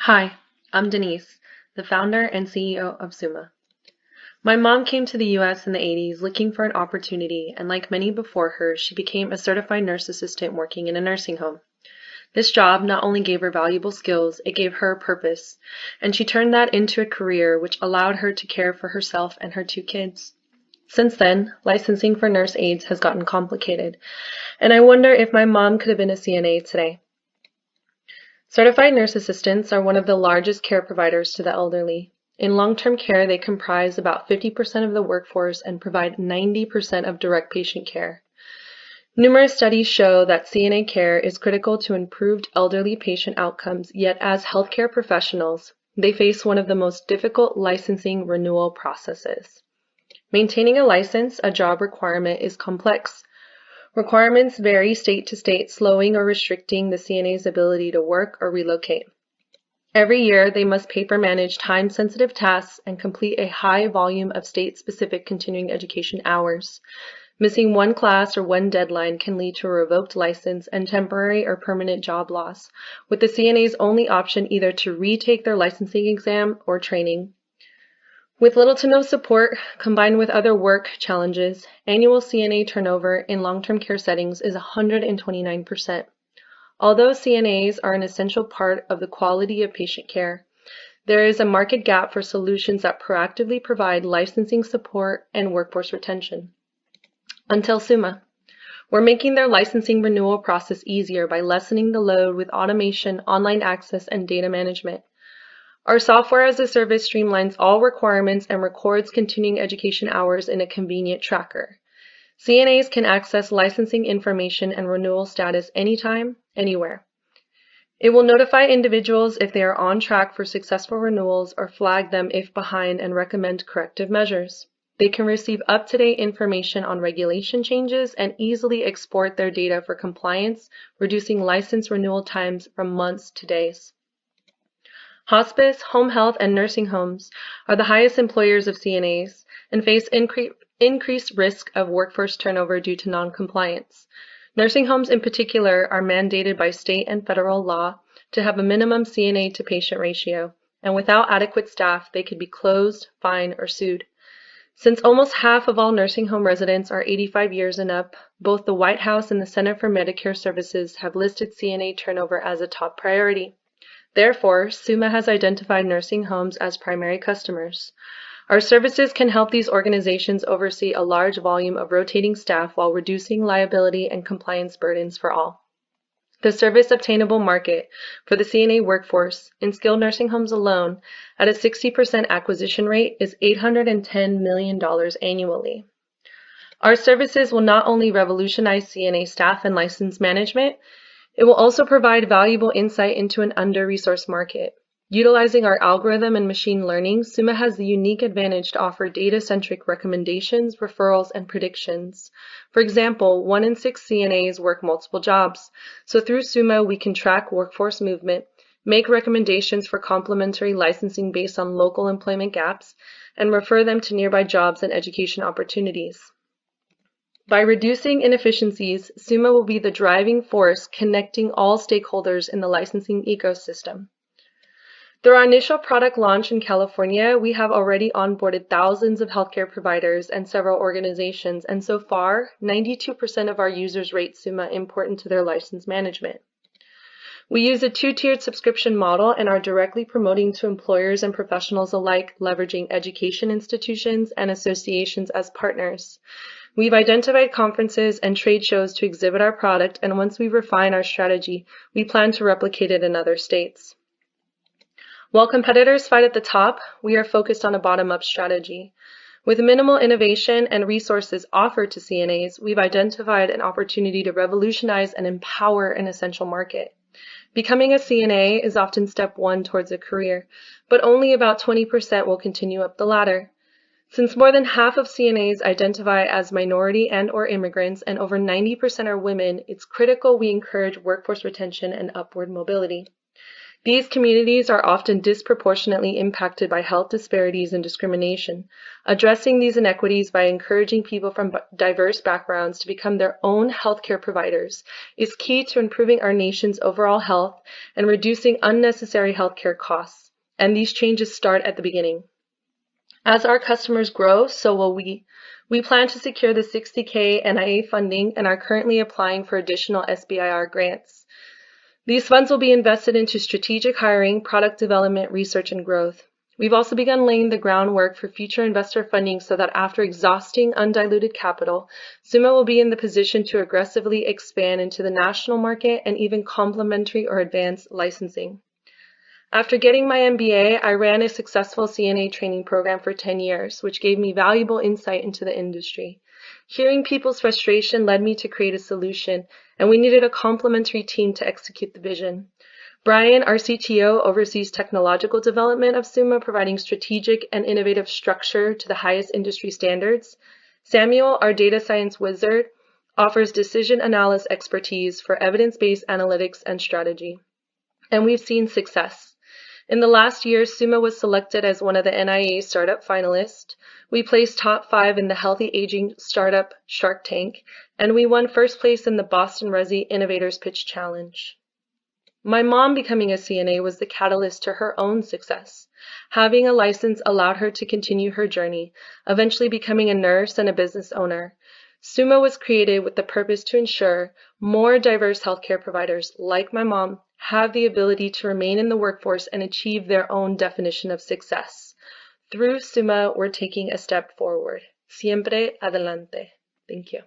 Hi, I'm Denice, the founder and CEO of Suma. My mom came to the US in the 80s looking for an opportunity, and like many before her, she became a certified nurse assistant working in a nursing home. This job not only gave her valuable skills, it gave her purpose, and she turned that into a career which allowed her to care for herself and her 2 kids. Since then, licensing for nurse aides has gotten complicated, and I wonder if my mom could have been a CNA today. Certified nurse assistants are one of the largest care providers to the elderly. In long-term care, they comprise about 50% of the workforce and provide 90% of direct patient care. Numerous studies show that CNA care is critical to improved elderly patient outcomes, yet as healthcare professionals, they face one of the most difficult licensing renewal processes. Maintaining a license, a job requirement, is complex. Requirements vary state to state, slowing or restricting the CNA's ability to work or relocate. Every year, they must paper manage time-sensitive tasks and complete a high volume of state-specific continuing education hours. Missing one class or one deadline can lead to a revoked license and temporary or permanent job loss, with the CNA's only option either to retake their licensing exam or training. With little to no support, combined with other work challenges, annual CNA turnover in long-term care settings is 129%. Although CNAs are an essential part of the quality of patient care, there is a market gap for solutions that proactively provide licensing support and workforce retention. Until Suma, we're making their licensing renewal process easier by lessening the load with automation, online access, and data management. Our software as a service streamlines all requirements and records continuing education hours in a convenient tracker. CNAs can access licensing information and renewal status anytime, anywhere. It will notify individuals if they are on track for successful renewals or flag them if behind and recommend corrective measures. They can receive up-to-date information on regulation changes and easily export their data for compliance, reducing license renewal times from months to days. Hospice, home health, and nursing homes are the highest employers of CNAs and face increased risk of workforce turnover due to non-compliance. Nursing homes in particular are mandated by state and federal law to have a minimum CNA to patient ratio, and without adequate staff, they could be closed, fined, or sued. Since almost half of all nursing home residents are 85 years and up, both the White House and the Center for Medicare Services have listed CNA turnover as a top priority. Therefore, Suma has identified nursing homes as primary customers. Our services can help these organizations oversee a large volume of rotating staff while reducing liability and compliance burdens for all. The service obtainable market for the CNA workforce in skilled nursing homes alone at a 60% acquisition rate is $810 million annually. Our services will not only revolutionize CNA staff and license management, it will also provide valuable insight into an under-resourced market. Utilizing our algorithm and machine learning, Suma has the unique advantage to offer data-centric recommendations, referrals, and predictions. For example, 1 in 6 CNAs work multiple jobs. So through Suma, we can track workforce movement, make recommendations for complementary licensing based on local employment gaps, and refer them to nearby jobs and education opportunities. By reducing inefficiencies, Suma will be the driving force connecting all stakeholders in the licensing ecosystem. Through our initial product launch in California, we have already onboarded thousands of healthcare providers and several organizations, and so far, 92% of our users rate Suma important to their license management. We use a 2-tiered subscription model and are directly promoting to employers and professionals alike, leveraging education institutions and associations as partners. We've identified conferences and trade shows to exhibit our product, and once we refine our strategy, we plan to replicate it in other states. While competitors fight at the top, we are focused on a bottom-up strategy. With minimal innovation and resources offered to CNAs, we've identified an opportunity to revolutionize and empower an essential market. Becoming a CNA is often step 1 towards a career, but only about 20% will continue up the ladder. Since more than half of CNAs identify as minority and/or immigrants and over 90% are women, it's critical we encourage workforce retention and upward mobility. These communities are often disproportionately impacted by health disparities and discrimination. Addressing these inequities by encouraging people from diverse backgrounds to become their own healthcare providers is key to improving our nation's overall health and reducing unnecessary healthcare costs. And these changes start at the beginning. As our customers grow, so will we. We plan to secure the $60K NIA funding and are currently applying for additional SBIR grants. These funds will be invested into strategic hiring, product development, research, and growth. We've also begun laying the groundwork for future investor funding so that after exhausting undiluted capital, Suma will be in the position to aggressively expand into the national market and even complementary or advanced licensing. After getting my M.B.A, I ran a successful CNA training program for 10 years, which gave me valuable insight into the industry. Hearing people's frustration led me to create a solution, and we needed a complementary team to execute the vision. Brian, our CTO, oversees technological development of Suma, providing strategic and innovative structure to the highest industry standards. Samuel, our data science wizard, offers decision analysis expertise for evidence-based analytics and strategy. And we've seen success. In the last year, Suma was selected as one of the NIA startup finalists. We placed top 5 in the Healthy Aging Startup Shark Tank, and we won first place in the Boston Resi Innovators Pitch Challenge. My mom becoming a CNA was the catalyst to her own success. Having a license allowed her to continue her journey, eventually becoming a nurse and a business owner. Suma was created with the purpose to ensure more diverse healthcare providers, like my mom, have the ability to remain in the workforce and achieve their own definition of success. Through Suma, we're taking a step forward. Siempre adelante. Thank you.